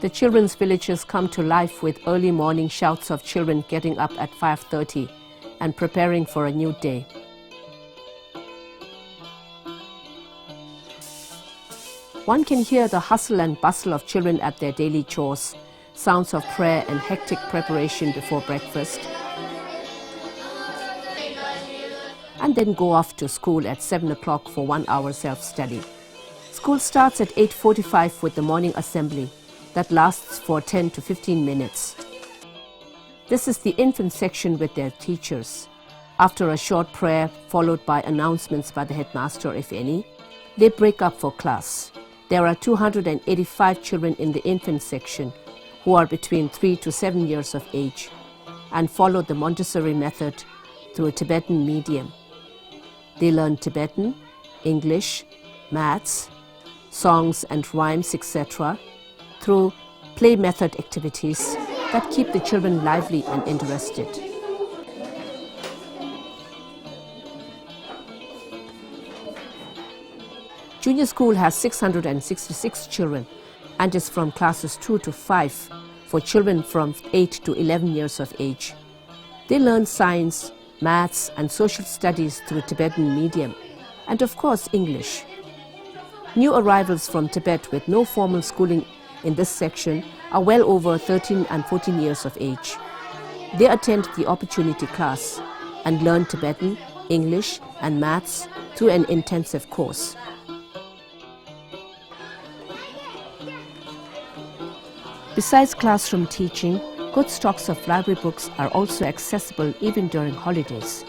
The children's villages come to life with early morning shouts of children getting up at 5:30 and preparing for a new day. One can hear the hustle and bustle of children at their daily chores, sounds of prayer and hectic preparation before breakfast, and then go off to school at 7 o'clock for 1 hour self-study. School starts at 8:45 with the morning assembly that lasts for 10 to 15 minutes. This is the infant section with their teachers. After a short prayer followed by announcements by the headmaster, if any, they break up for class. There are 285 children in the infant section who are between 3 to 7 years of age and follow the Montessori method through a Tibetan medium. They learn Tibetan, English, maths, songs and rhymes, etc. through play method activities that keep the children lively and interested. Junior school has 666 children and is from classes 2 to 5 for children from 8 to 11 years of age. They learn science, maths and social studies through Tibetan medium and of course English. New arrivals from Tibet with no formal schooling in this section are well over 13 and 14 years of age. They attend the opportunity class and learn Tibetan, English and maths through an intensive course. Besides classroom teaching, good stocks of library books are also accessible even during holidays.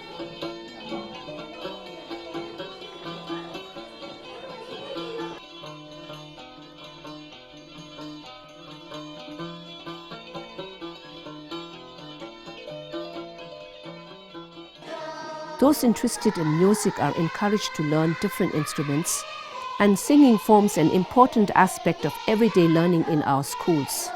Those interested in music are encouraged to learn different instruments, and singing forms an important aspect of everyday learning in our schools.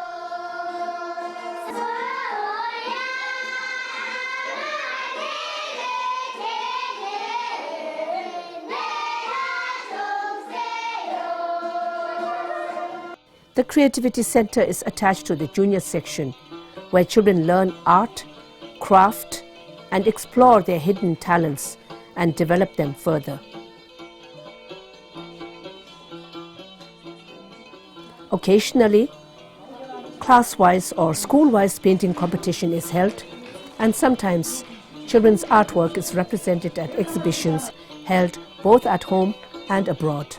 The Creativity Center is attached to the junior section, where children learn art, craft, and explore their hidden talents and develop them further. Occasionally, class-wise or school-wise painting competition is held, and sometimes children's artwork is represented at exhibitions held both at home and abroad.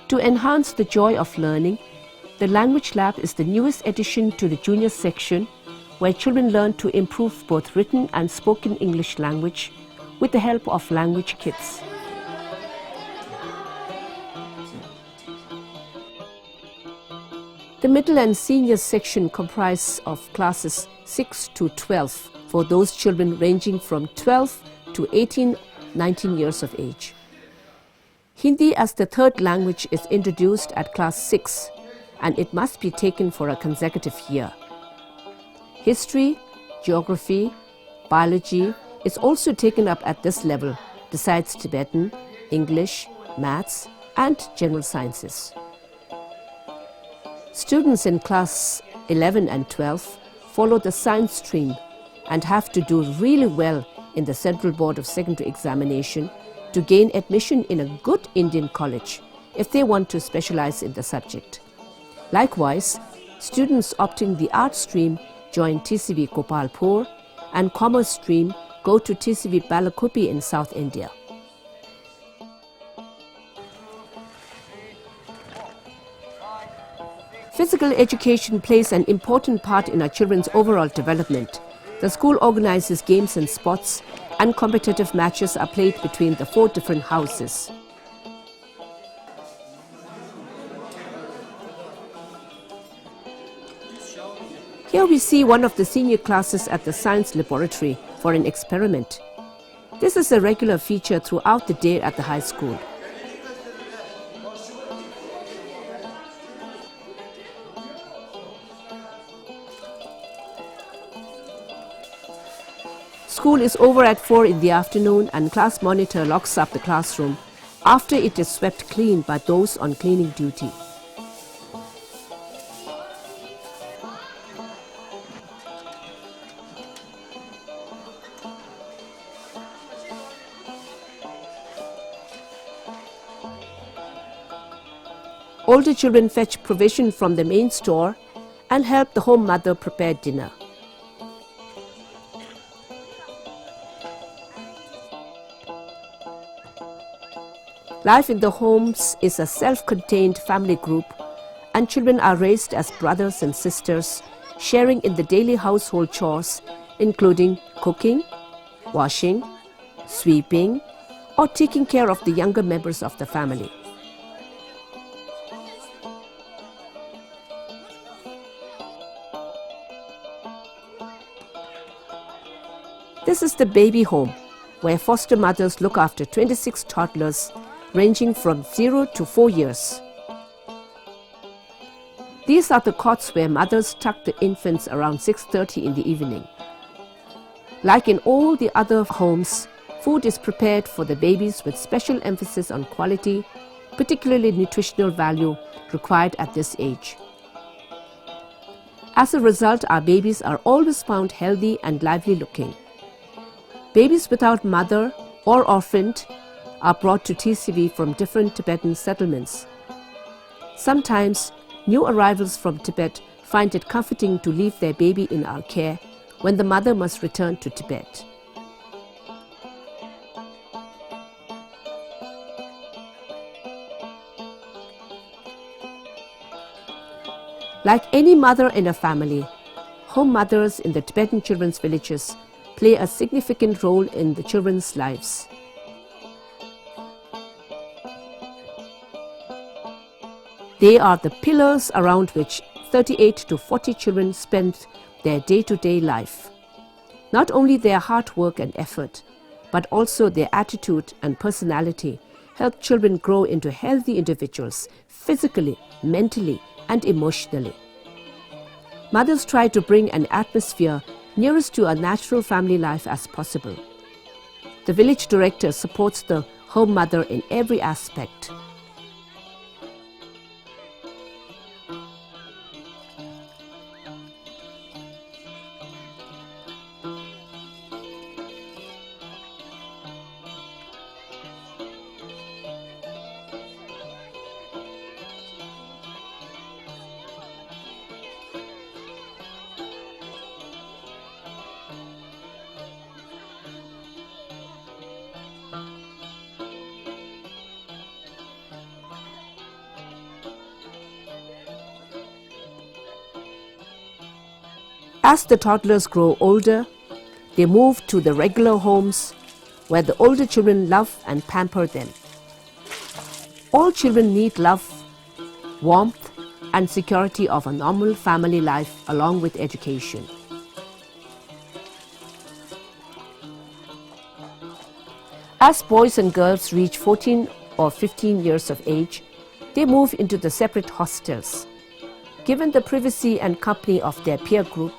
To enhance the joy of learning, the Language Lab is the newest addition to the junior section, where children learn to improve both written and spoken English language with the help of language kits. The middle and senior section comprise of classes 6 to 12 for those children ranging from 12 to 18-19 years of age. Hindi as the third language is introduced at class 6, and it must be taken for a consecutive year. History, geography, biology is also taken up at this level, besides Tibetan, English, maths, and general sciences. Students in class 11 and 12 follow the science stream and have to do really well in the Central Board of Secondary Examination to gain admission in a good Indian college if they want to specialize in the subject. Likewise, students opting the art stream join TCV Gopalpur, and commerce stream go to TCV Balakupi in South India. Physical education plays an important part in our children's overall development. The school organizes games and sports, and competitive matches are played between the 4 different houses. Here we see one of the senior classes at the science laboratory for an experiment. This is a regular feature throughout the day at the high school. School is over at 4 in the afternoon and class monitor locks up the classroom after it is swept clean by those on cleaning duty. Older children fetch provision from the main store and help the home mother prepare dinner. Life in the homes is a self-contained family group, and children are raised as brothers and sisters, sharing in the daily household chores, including cooking, washing, sweeping, or taking care of the younger members of the family. This is the baby home, where foster mothers look after 26 toddlers ranging from 0 to 4 years. These are the cots where mothers tuck the infants around 6:30 in the evening. Like in all the other homes, food is prepared for the babies with special emphasis on quality, particularly nutritional value required at this age. As a result, our babies are always found healthy and lively looking. Babies without mother or orphaned are brought to TCV from different Tibetan settlements. Sometimes, new arrivals from Tibet find it comforting to leave their baby in our care when the mother must return to Tibet. Like any mother in a family, home mothers in the Tibetan children's villages play a significant role in the children's lives. They are the pillars around which 38 to 40 children spend their day-to-day life. Not only their hard work and effort, but also their attitude and personality help children grow into healthy individuals physically, mentally, and emotionally. Mothers try to bring an atmosphere nearest to a natural family life as possible. The village director supports the home mother in every aspect. As the toddlers grow older, they move to the regular homes where the older children love and pamper them. All children need love, warmth, and security of a normal family life along with education. As boys and girls reach 14 or 15 years of age, they move into the separate hostels. Given the privacy and company of their peer group,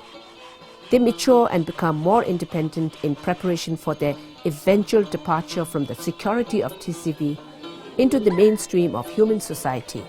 they mature and become more independent in preparation for their eventual departure from the security of TCV into the mainstream of human society.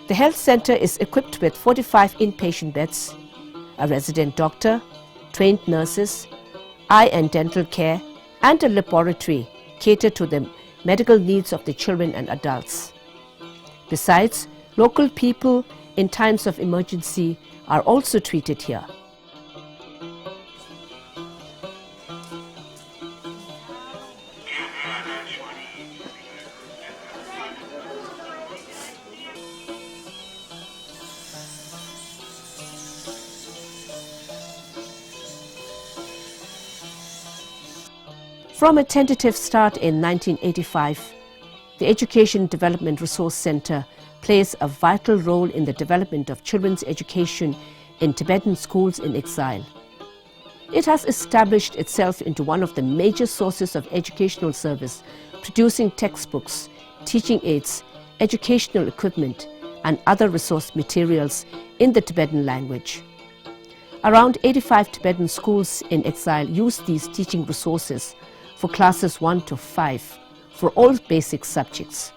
The health center is equipped with 45 inpatient beds, a resident doctor, trained nurses, eye and dental care, and a laboratory catered to the medical needs of the children and adults. Besides, Local people in times of emergency are also treated here. From a tentative start in 1985, the Education Development Resource Center plays a vital role in the development of children's education in Tibetan schools in exile. It has established itself into one of the major sources of educational service, producing textbooks, teaching aids, educational equipment, and other resource materials in the Tibetan language. Around 85 Tibetan schools in exile use these teaching resources for classes 1 to 5 for all basic subjects.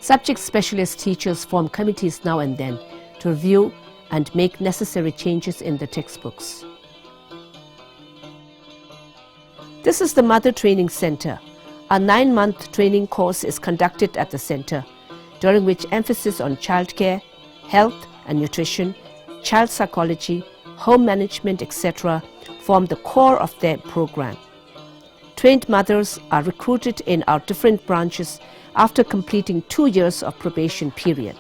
Subject specialist teachers form committees now and then to review and make necessary changes in the textbooks. This is the Mother Training Center. A 9-month training course is conducted at the center, during which emphasis on childcare, health and nutrition, child psychology, home management, etc. form the core of their program. Trained mothers are recruited in our different branches after completing 2 years of probation period.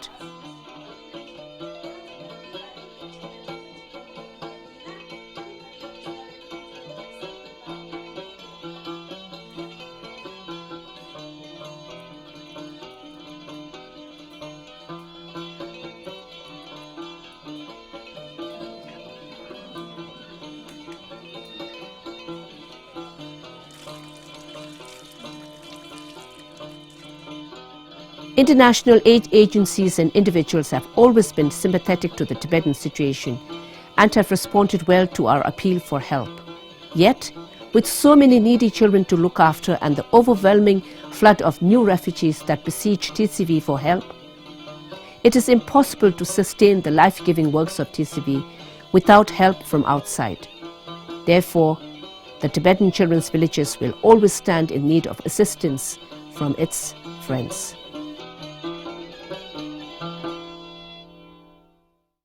International aid agencies and individuals have always been sympathetic to the Tibetan situation and have responded well to our appeal for help. Yet, with so many needy children to look after and the overwhelming flood of new refugees that besiege TCV for help, it is impossible to sustain the life-giving works of TCV without help from outside. Therefore, the Tibetan Children's Villages will always stand in need of assistance from its friends.